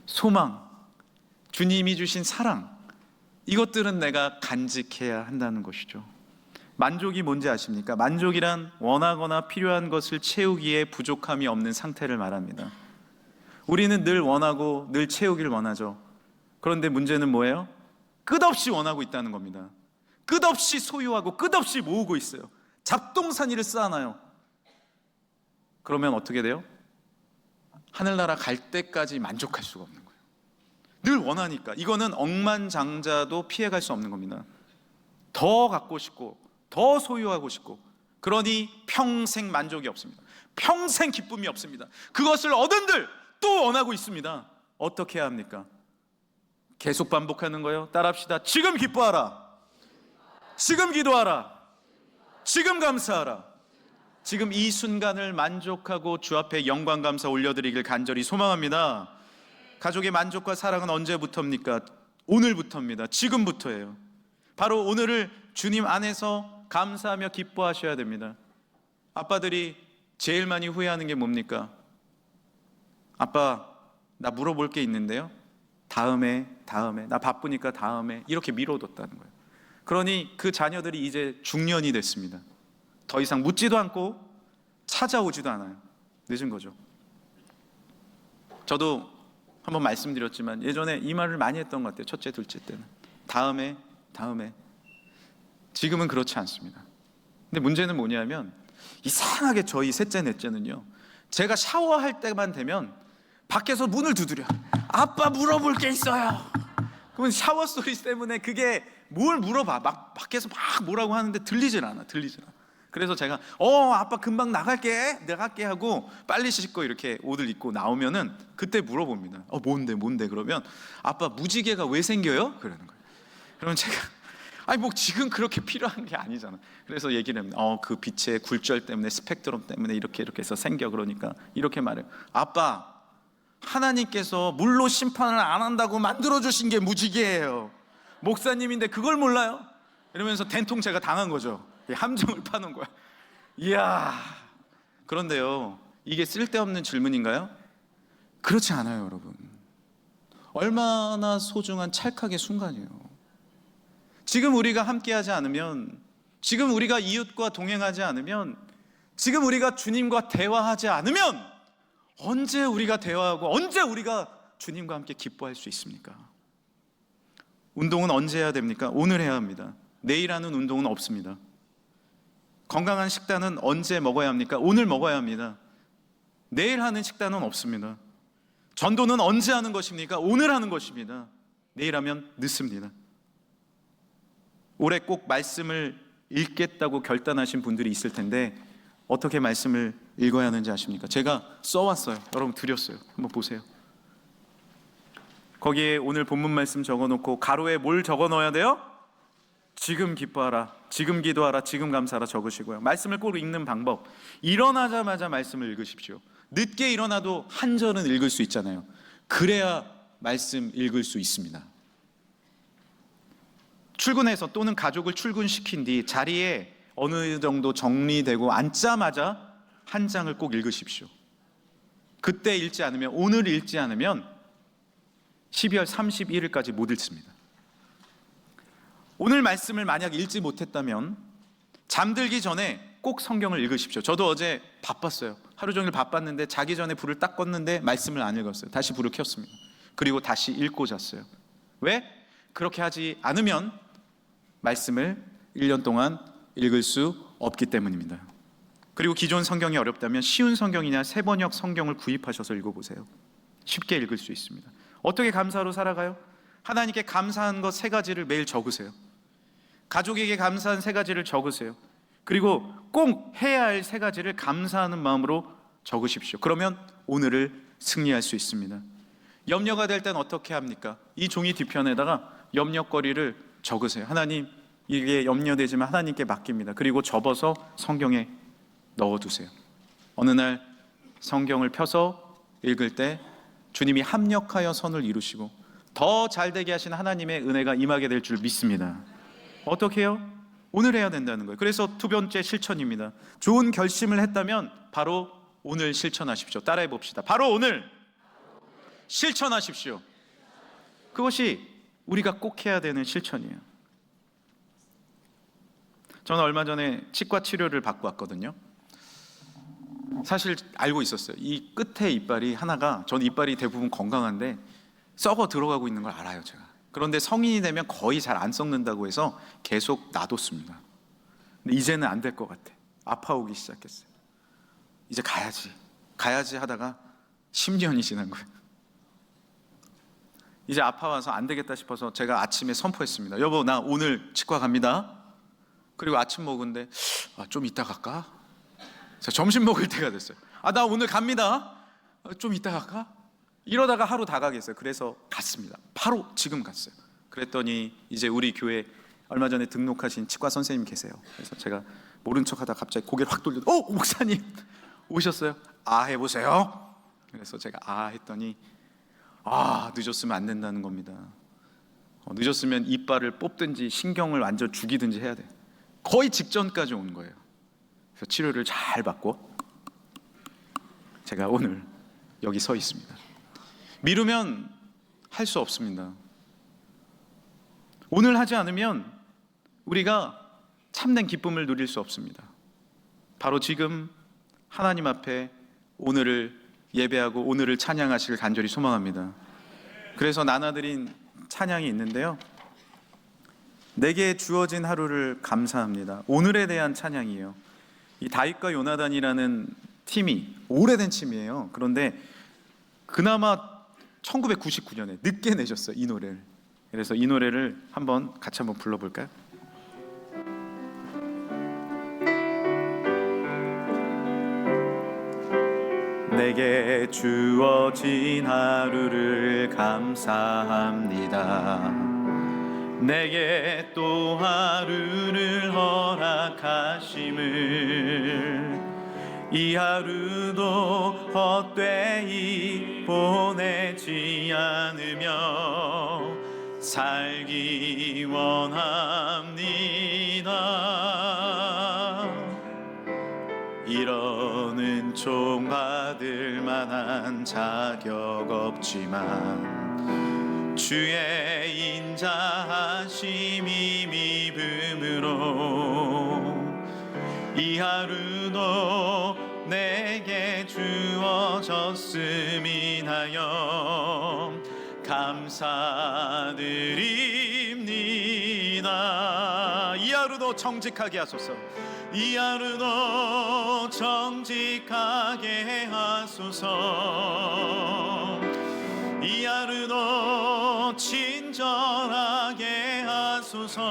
소망, 주님이 주신 사랑, 이것들은 내가 간직해야 한다는 것이죠. 만족이 뭔지 아십니까? 만족이란 원하거나 필요한 것을 채우기에 부족함이 없는 상태를 말합니다. 우리는 늘 원하고 늘 채우기를 원하죠. 그런데 문제는 뭐예요? 끝없이 원하고 있다는 겁니다. 끝없이 소유하고 끝없이 모으고 있어요. 잡동사니를 쌓아놔요. 그러면 어떻게 돼요? 하늘나라 갈 때까지 만족할 수가 없는 거예요. 늘 원하니까. 이거는 억만장자도 피해갈 수 없는 겁니다. 더 갖고 싶고 더 소유하고 싶고, 그러니 평생 만족이 없습니다. 평생 기쁨이 없습니다. 그것을 얻은들 또 원하고 있습니다. 어떻게 해야 합니까? 계속 반복하는 거예요. 따라합시다. 지금 기뻐하라. 지금 기도하라. 지금 감사하라. 지금 이 순간을 만족하고 주 앞에 영광 감사 올려드리길 간절히 소망합니다. 가족의 만족과 사랑은 언제부터입니까? 오늘부터입니다. 지금부터예요. 바로 오늘을 주님 안에서 감사하며 기뻐하셔야 됩니다. 아빠들이 제일 많이 후회하는 게 뭡니까? 아빠, 나 물어볼 게 있는데요. 다음에, 나 바쁘니까 다음에, 이렇게 미뤄뒀다는 거예요. 그러니 그 자녀들이 이제 중년이 됐습니다. 더 이상 묻지도 않고 찾아오지도 않아요. 늦은 거죠. 저도 한번 말씀드렸지만 예전에 이 말을 많이 했던 것 같아요. 첫째, 둘째 때는 다음에. 지금은 그렇지 않습니다. 근데 문제는 뭐냐면 이상하게 저희 셋째, 넷째는요, 제가 샤워할 때만 되면 밖에서 문을 두드려. 아빠 물어볼 게 있어요. 그러면 샤워 소리 때문에 그게 뭘 물어봐. 막 밖에서 막 뭐라고 하는데 들리질 않아. 그래서 제가 아빠 금방 나갈게 하고 빨리 씻고 이렇게 옷을 입고 나오면은 그때 물어봅니다. 뭔데 그러면 아빠 무지개가 왜 생겨요? 그러는 거예요. 그러면 제가 아니 뭐 지금 그렇게 필요한 게 아니잖아. 그래서 얘기를 합니다. 그 빛의 굴절 때문에 스펙트럼 때문에 이렇게 해서 생겨. 그러니까 이렇게 말해요. 아빠, 하나님께서 물로 심판을 안 한다고 만들어 주신 게 무지개예요. 목사님인데 그걸 몰라요? 이러면서 된통 제가 당한 거죠. 함정을 파는 거야. 이야. 그런데요, 이게 쓸데없는 질문인가요? 그렇지 않아요, 여러분. 얼마나 소중한 찰칵의 순간이에요. 지금 우리가 함께하지 않으면, 지금 우리가 이웃과 동행하지 않으면, 지금 우리가 주님과 대화하지 않으면 언제 우리가 대화하고 언제 우리가 주님과 함께 기뻐할 수 있습니까? 운동은 언제 해야 됩니까? 오늘 해야 합니다. 내일 하는 운동은 없습니다. 건강한 식단은 언제 먹어야 합니까? 오늘 먹어야 합니다. 내일 하는 식단은 없습니다. 전도는 언제 하는 것입니까? 오늘 하는 것입니다. 내일 하면 늦습니다. 올해 꼭 말씀을 읽겠다고 결단하신 분들이 있을 텐데 어떻게 말씀을 읽어야 하는지 아십니까? 제가 써왔어요. 여러분 드렸어요. 한번 보세요. 거기에 오늘 본문 말씀 적어놓고 가로에 뭘 적어 넣어야 돼요? 지금 기뻐하라, 지금 기도하라, 지금 감사하라 적으시고요. 말씀을 꼭 읽는 방법, 일어나자마자 말씀을 읽으십시오. 늦게 일어나도 한 절은 읽을 수 있잖아요. 그래야 말씀 읽을 수 있습니다. 출근해서 또는 가족을 출근시킨 뒤 자리에 어느 정도 정리되고 앉자마자 한 장을 꼭 읽으십시오. 그때 읽지 않으면, 오늘 읽지 않으면 12월 31일까지 못 읽습니다. 오늘 말씀을 만약 읽지 못했다면 잠들기 전에 꼭 성경을 읽으십시오. 저도 어제 바빴어요. 하루 종일 바빴는데 자기 전에 불을 딱 껐는데 말씀을 안 읽었어요. 다시 불을 켰습니다. 그리고 다시 읽고 잤어요. 왜? 그렇게 하지 않으면 말씀을 1년 동안 읽을 수 없기 때문입니다. 그리고 기존 성경이 어렵다면 쉬운 성경이냐 세번역 성경을 구입하셔서 읽어보세요. 쉽게 읽을 수 있습니다. 어떻게 감사로 살아가요? 하나님께 감사한 것 3가지를 매일 적으세요. 가족에게 감사한 3가지를 적으세요. 그리고 꼭 해야 할 3가지를 감사하는 마음으로 적으십시오. 그러면 오늘을 승리할 수 있습니다. 염려가 될 땐 어떻게 합니까? 이 종이 뒤편에다가 염려거리를 적으세요. 하나님, 이게 염려되지만 하나님께 맡깁니다. 그리고 접어서 성경에 넣어두세요. 어느 날 성경을 펴서 읽을 때 주님이 합력하여 선을 이루시고 더 잘되게 하신 하나님의 은혜가 임하게 될 줄 믿습니다. 어떻게 해요? 오늘 해야 된다는 거예요. 그래서 2번째 실천입니다. 좋은 결심을 했다면 바로 오늘 실천하십시오. 따라해 봅시다. 바로 오늘 실천하십시오. 그것이 우리가 꼭 해야 되는 실천이에요. 저는 얼마 전에 치과 치료를 받고 왔거든요. 사실 알고 있었어요. 이 끝에 이빨이 하나가, 저는 이빨이 대부분 건강한데 썩어 들어가고 있는 걸 알아요, 제가. 그런데 성인이 되면 거의 잘 안 썩는다고 해서 계속 놔뒀습니다. 근데 이제는 안 될 것 같아. 아파오기 시작했어요. 이제 가야지 하다가 10년이 지난 거예요. 이제 아파와서 안 되겠다 싶어서 제가 아침에 선포했습니다. 여보, 나 오늘 치과 갑니다. 그리고 아침 먹은데 좀 이따 갈까? 점심 먹을 때가 됐어요. 나 오늘 갑니다. 좀 이따 갈까? 이러다가 하루 다 가겠어요. 그래서 갔습니다. 바로 지금 갔어요. 그랬더니 이제 우리 교회 얼마 전에 등록하신 치과 선생님 계세요. 그래서 제가 모른 척하다 갑자기 고개를 확 돌려, 목사님 오셨어요? 해보세요. 그래서 제가 했더니 늦었으면 안 된다는 겁니다. 늦었으면 이빨을 뽑든지 신경을 완전 죽이든지 해야 돼. 거의 직전까지 온 거예요. 그래서 치료를 잘 받고 제가 오늘 여기 서 있습니다. 미루면 할 수 없습니다. 오늘 하지 않으면 우리가 참된 기쁨을 누릴 수 없습니다. 바로 지금 하나님 앞에 오늘을 예배하고 오늘을 찬양하시길 간절히 소망합니다. 그래서 나눠드린 찬양이 있는데요. 내게 주어진 하루를 감사합니다. 오늘에 대한 찬양이에요. 이 다윗과 요나단이라는 팀이 오래된 팀이에요. 그런데 그나마 1999년에 늦게 내셨어요, 이 노래를. 그래서 이 노래를 같이 한번 불러볼까요? 내게 주어진 하루를 감사합니다. 내게 또 하루를 허락하심을, 이 하루도 헛되이 보내지 않으며 살기 원합니다. 이런 은총 받을 만한 자격 없지만 주의 인자하심이 믿음으로 이 하루도 내게 주어졌음이나여 감사드립니다. 이 하루도 정직하게 하소서. 이 하루도 정직하게 하소서. 이 하루도 친절하게 하소서.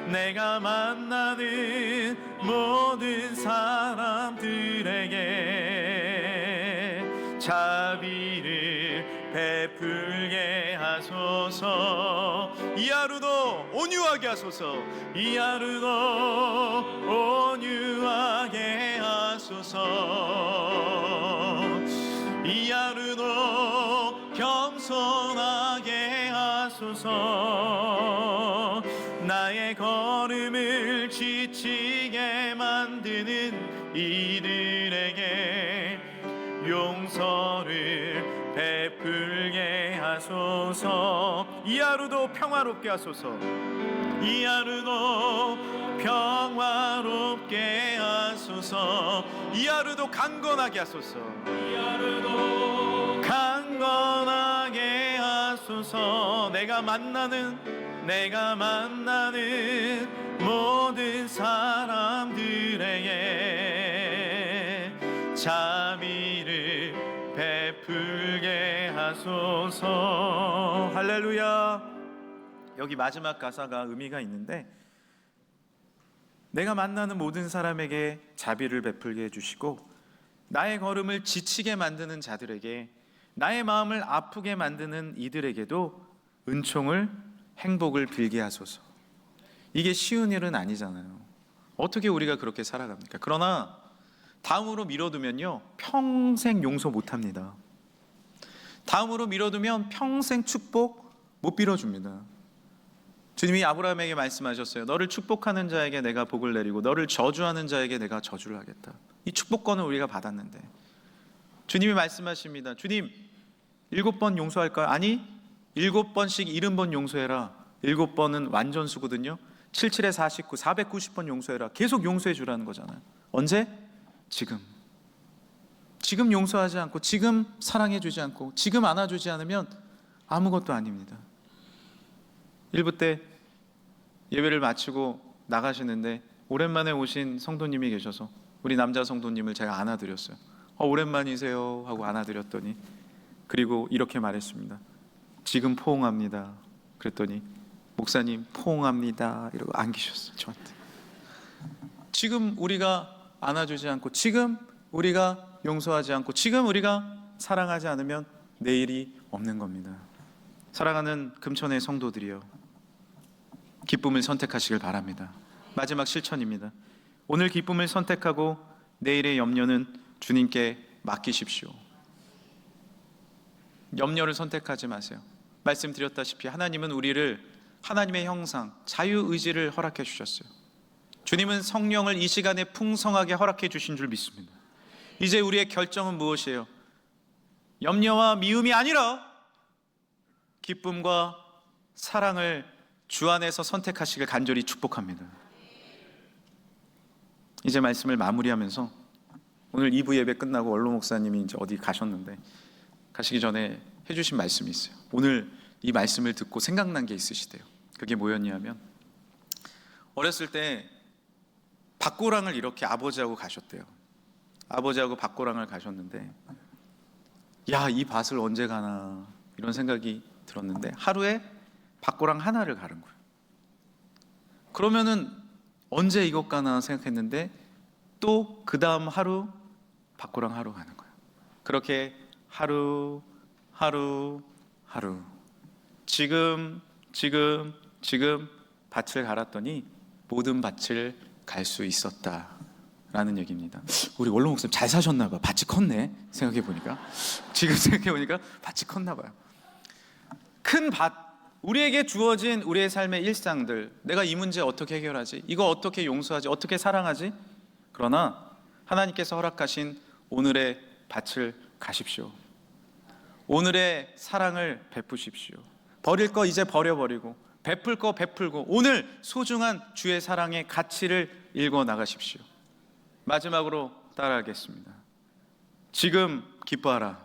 내가 만나는 모든 사람들에게 자비를 베풀게 하소서. 이 하루도 온유하게 하소서. 이 하루도 온유하게 하소서. 이 하루도 겸손하게 하소서. 나의 걸음을 지치게 만드는 이들에게 용서를 베풀게 하소서. 이 하루도 평화롭게 하소서. 이 하루도 평화롭게 하소서. 이 하루도 강건하게 하소서. 이 하루도 강건하게 하소서. 내가 만나는 모든 사람들에게 자비를 베풀게 하소서. 할렐루야. 여기 마지막 가사가 의미가 있는데, 내가 만나는 모든 사람에게 자비를 베풀게 해주시고 나의 걸음을 지치게 만드는 자들에게, 나의 마음을 아프게 만드는 이들에게도 은총을, 행복을 빌게 하소서. 이게 쉬운 일은 아니잖아요. 어떻게 우리가 그렇게 살아갑니까? 그러나 다음으로 미뤄두면요, 평생 용서 못합니다. 다음으로 미뤄두면 평생 축복 못 빌어줍니다. 주님이 아브라함에게 말씀하셨어요. 너를 축복하는 자에게 내가 복을 내리고 너를 저주하는 자에게 내가 저주를 하겠다. 이 축복권을 우리가 받았는데 주님이 말씀하십니다. 주님, 7번 용서할까요? 아니, 7번씩 70번 용서해라. 7번은 완전수거든요. 77에 49, 490번 용서해라. 계속 용서해 주라는 거잖아요. 언제? 지금. 지금 용서하지 않고, 지금 사랑해 주지 않고, 지금 안아주지 않으면 아무것도 아닙니다. 1부 때 예배를 마치고 나가시는데 오랜만에 오신 성도님이 계셔서 우리 남자 성도님을 제가 안아드렸어요. 오랜만이세요 하고 안아드렸더니, 그리고 이렇게 말했습니다. 지금 포옹합니다. 그랬더니 목사님 포옹합니다 이러고 안기셨어요. 저한테. 지금 우리가 안아주지 않고, 지금 우리가 용서하지 않고, 지금 우리가 사랑하지 않으면 내일이 없는 겁니다. 사랑하는 금천의 성도들이여, 기쁨을 선택하시길 바랍니다. 마지막 실천입니다. 오늘 기쁨을 선택하고 내일의 염려는 주님께 맡기십시오. 염려를 선택하지 마세요. 말씀드렸다시피 하나님은 우리를 하나님의 형상, 자유의지를 허락해 주셨어요. 주님은 성령을 이 시간에 풍성하게 허락해 주신 줄 믿습니다. 이제 우리의 결정은 무엇이에요? 염려와 미움이 아니라 기쁨과 사랑을 주 안에서 선택하시길 간절히 축복합니다. 이제 말씀을 마무리하면서, 오늘 2부 예배 끝나고 원로 목사님이 이제 어디 가셨는데 가시기 전에 해주신 말씀이 있어요. 오늘 이 말씀을 듣고 생각난 게 있으시대요. 그게 뭐였냐면, 어렸을 때 밭고랑을 이렇게 아버지하고 가셨대요. 아버지하고 밭고랑을 가셨는데, 야, 이 밭을 언제 가나 이런 생각이 들었는데 하루에 밭고랑 하나를 가른 거예요. 그러면은 언제 이것 가나 생각했는데 또 그 다음 하루 밖으로 하루 가는 거예요. 그렇게 하루 지금 밭을 갈았더니 모든 밭을 갈 수 있었다라는 얘기입니다. 우리 원로 목사님 잘 사셨나 봐. 밭이 컸네. 지금 생각해 보니까 밭이 컸나 봐요. 큰 밭, 우리에게 주어진 우리의 삶의 일상들, 내가 이 문제 어떻게 해결하지? 이거 어떻게 용서하지? 어떻게 사랑하지? 그러나 하나님께서 허락하신 오늘의 밭을 가십시오. 오늘의 사랑을 베푸십시오. 버릴 거 이제 버려버리고, 베풀 거 베풀고, 오늘 소중한 주의 사랑의 가치를 읽어 나가십시오. 마지막으로 따라하겠습니다. 지금 기뻐하라.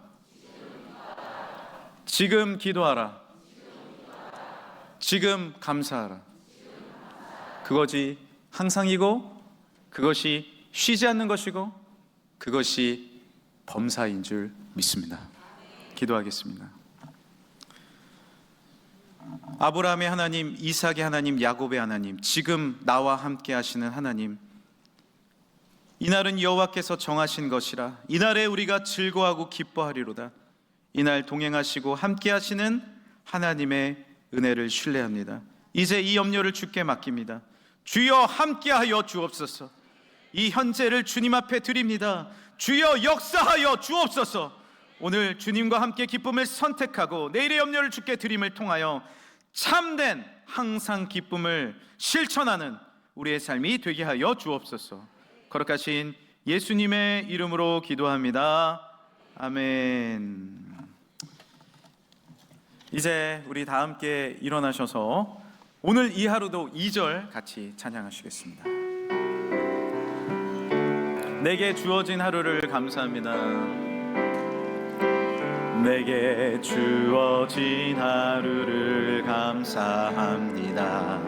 지금 기도하라. 지금 감사하라. 그것이 항상이고, 그것이 쉬지 않는 것이고, 그것이 범사인 줄 믿습니다. 기도하겠습니다. 아브라함의 하나님, 이삭의 하나님, 야곱의 하나님, 지금 나와 함께 하시는 하나님, 이날은 여호와께서 정하신 것이라. 이날에 우리가 즐거워하고 기뻐하리로다. 이날 동행하시고 함께 하시는 하나님의 은혜를 신뢰합니다. 이제 이 염려를 주께 맡깁니다. 주여 함께하여 주옵소서. 이 현재를 주님 앞에 드립니다. 주여 역사하여 주옵소서. 오늘 주님과 함께 기쁨을 선택하고 내일의 염려를 주께 드림을 통하여 참된 항상 기쁨을 실천하는 우리의 삶이 되게 하여 주옵소서. 거룩하신 예수님의 이름으로 기도합니다. 아멘. 이제 우리 다 함께 일어나셔서 오늘 이 하루도 2절 같이 찬양하시겠습니다. 내게 주어진 하루를 감사합니다. 내게 주어진 하루를 감사합니다.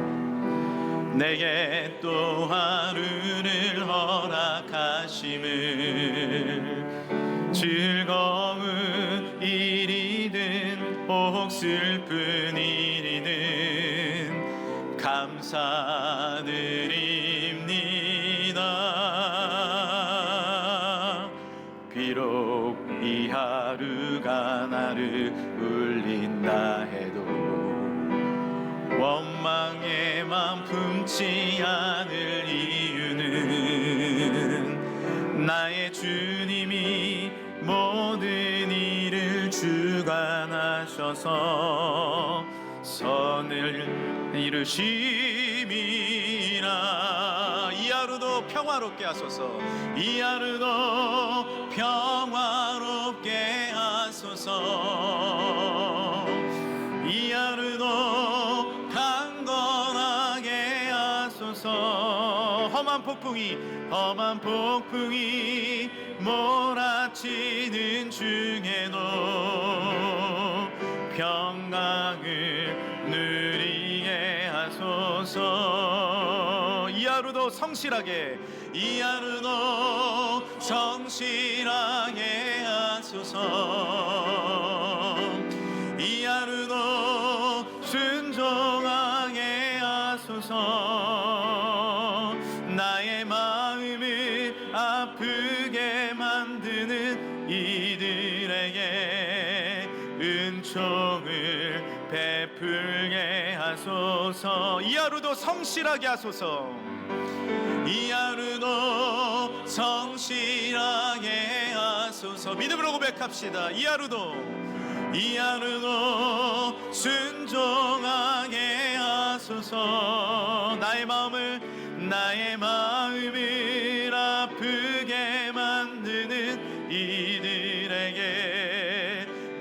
내게 또 하루를 허락하심을 즐거운 일이든 혹 슬픈 일이든 감사드립니다. 비록 이 하루가 나를 울린다 해도 원망의 맘 품지 않을 이유는 나의 주님이 모든 일을 주관하셔서 선을 이루심이라. 이 하루도 평화롭게 하소서. 이 하루도 평화롭게 하소서. 이 하루도 강건하게 하소서. 험한 폭풍이 몰아치는 중에도 평강을 누리게 하소서. 이 하루도 성실하게 하소서. 이 하루도 순종하게 하소서. 나의 마음을 아프게 만드는 이들에게 은총을 베풀게 하소서. 이 하루도 성실하게 하소서. 이 하루도 성실하게 하소서. 믿음으로 고백합시다. 이 하루도 순종하게 하소서. 나의 마음을 아프게 만드는 이들에게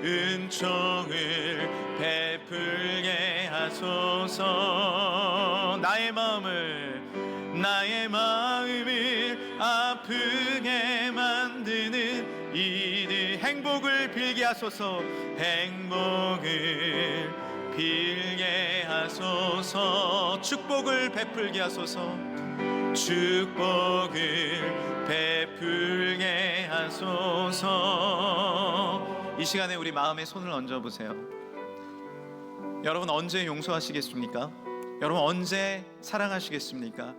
은총을 베풀게 하소서. 나의 마음을 아프게 만드는 이들 행복을 빌게 하소서. 행복을 빌게 하소서. 축복을 베풀게 하소서. 축복을 베풀게 하소서. 이 시간에 우리 마음에 손을 얹어보세요. 여러분 언제 용서하시겠습니까? 여러분 언제 사랑하시겠습니까?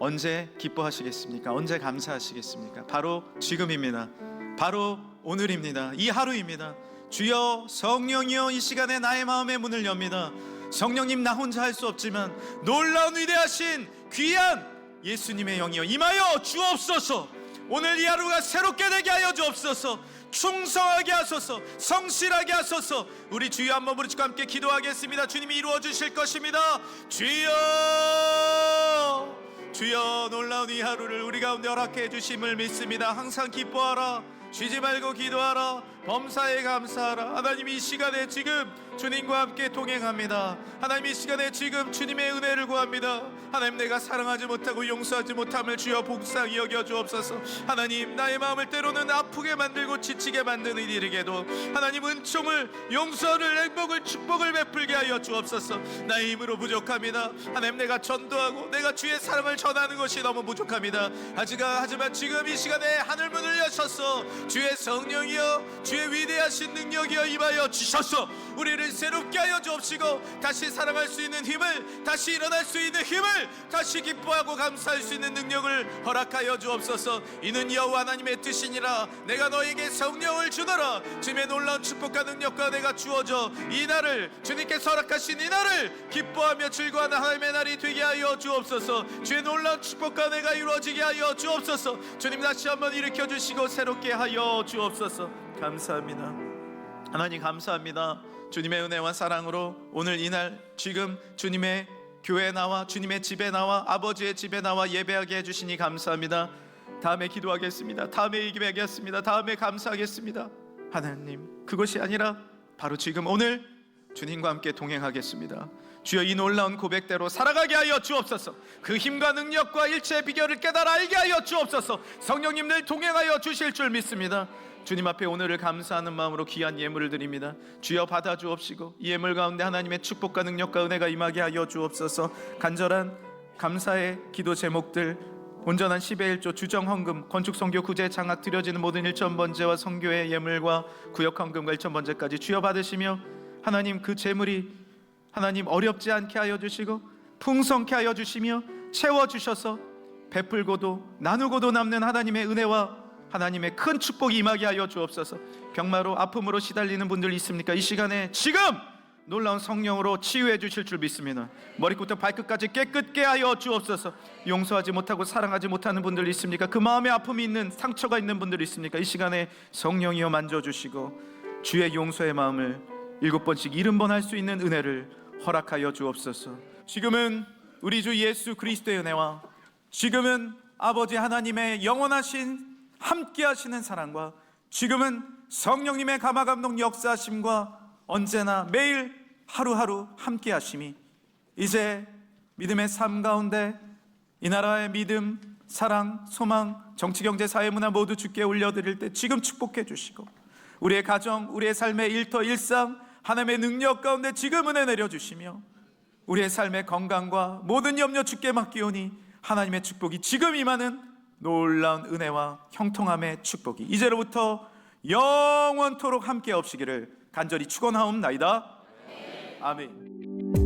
언제 기뻐하시겠습니까? 언제 감사하시겠습니까? 바로 지금입니다. 바로 오늘입니다. 이 하루입니다. 주여, 성령이여, 이 시간에 나의 마음의 문을 엽니다. 성령님, 나 혼자 할 수 없지만 놀라운 위대하신 귀한 예수님의 영이여 임하여 주옵소서. 오늘 이 하루가 새롭게 되게 하여 주옵소서. 충성하게 하소서. 성실하게 하소서. 우리 주여 한번 부르짖고 함께 기도하겠습니다. 주님이 이루어 주실 것입니다. 주여, 주여, 놀라운 이 하루를 우리 가운데 허락해 주심을 믿습니다. 항상 기뻐하라. 쉬지 말고 기도하라. 범사에 감사하라. 하나님, 이 시간에 지금 주님과 함께 동행합니다. 하나님, 이 시간에 지금 주님의 은혜를 구합니다. 하나님, 내가 사랑하지 못하고 용서하지 못함을 주여 복상히 여겨 주옵소서. 하나님, 나의 마음을 때로는 아프게 만들고 지치게 만드는 일에게도 하나님, 은총을, 용서를, 행복을, 축복을 베풀게 하여 주옵소서. 나의 힘으로 부족합니다. 하나님, 내가 전도하고 내가 주의 사랑을 전하는 것이 너무 부족합니다. 하지만 지금 이 시간에 하늘문을 여셔서 주의 성령이여, 주의 위대하신 능력이여 임하여 주셔서 우리를 새롭게 하여 주옵시고 다시 사랑할 수 있는 힘을, 다시 일어날 수 있는 힘을, 다시 기뻐하고 감사할 수 있는 능력을 허락하여 주옵소서. 이는 여호와 하나님의 뜻이니라. 내가 너에게 성령을 주노라. 주님의 놀라운 축복과 능력과 내가 주어져 이 날을, 주님께서 허락하신 이 날을 기뻐하며 즐거워하는 하나님의 날이 되게 하여 주옵소서. 주의 놀라운 축복과 내가 이루어지게 하여 주옵소서. 주님, 다시 한번 일으켜 주시고 새롭게 하여 주옵소서. 감사합니다. 하나님, 감사합니다. 주님의 은혜와 사랑으로 오늘 이날 지금 주님의 교회에 나와, 주님의 집에 나와, 아버지의 집에 나와 예배하게 해주시니 감사합니다. 다음에 기도하겠습니다. 다음에 예배하겠습니다. 다음에 감사하겠습니다. 하나님, 그것이 아니라 바로 지금 오늘 주님과 함께 동행하겠습니다. 주여, 이 놀라운 고백대로 살아가게 하여 주옵소서. 그 힘과 능력과 일체의 비결을 깨달아 알게 하여 주옵소서. 성령님 늘 동행하여 주실 줄 믿습니다. 주님 앞에 오늘을 감사하는 마음으로 귀한 예물을 드립니다. 주여, 받아 주옵시고 이 예물 가운데 하나님의 축복과 능력과 은혜가 임하게 하여 주옵소서. 간절한 감사의 기도 제목들, 온전한 10의 1조, 주정 헌금, 건축 선교 구제 장학 드려지는 모든 일천 번제와 선교의 예물과 구역 헌금과 일천 번제까지 주여 받으시며 하나님, 그 제물이 하나님 어렵지 않게 하여 주시고 풍성케 하여 주시며 채워 주셔서 베풀고도 나누고도 남는 하나님의 은혜와 하나님의 큰 축복이 임하게 하여 주옵소서. 병마로 아픔으로 시달리는 분들 있습니까? 이 시간에 지금 놀라운 성령으로 치유해 주실 줄 믿습니다. 머리부터 발끝까지 깨끗게 하여 주옵소서. 용서하지 못하고 사랑하지 못하는 분들 있습니까? 그 마음에 아픔이 있는, 상처가 있는 분들 있습니까? 이 시간에 성령이여 만져주시고 주의 용서의 마음을 7번씩 70번 할 수 있는 은혜를 허락하여 주옵소서. 지금은 우리 주 예수 그리스도의 은혜와 지금은 아버지 하나님의 영원하신 함께 하시는 사랑과 지금은 성령님의 감화감동 역사하심과 언제나 매일 하루하루 함께 하심이 이제 믿음의 삶 가운데 이 나라의 믿음, 사랑, 소망, 정치, 경제, 사회, 문화 모두 주께 올려드릴 때 지금 축복해 주시고 우리의 가정, 우리의 삶의 일터, 일상 하나님의 능력 가운데 지금 은혜 내려주시며 우리의 삶의 건강과 모든 염려 주께 맡기오니 하나님의 축복이 지금 임하는 놀라운 은혜와 형통함의 축복이 이제로부터 영원토록 함께 없으기를 간절히 축원하옵나이다. 아멘.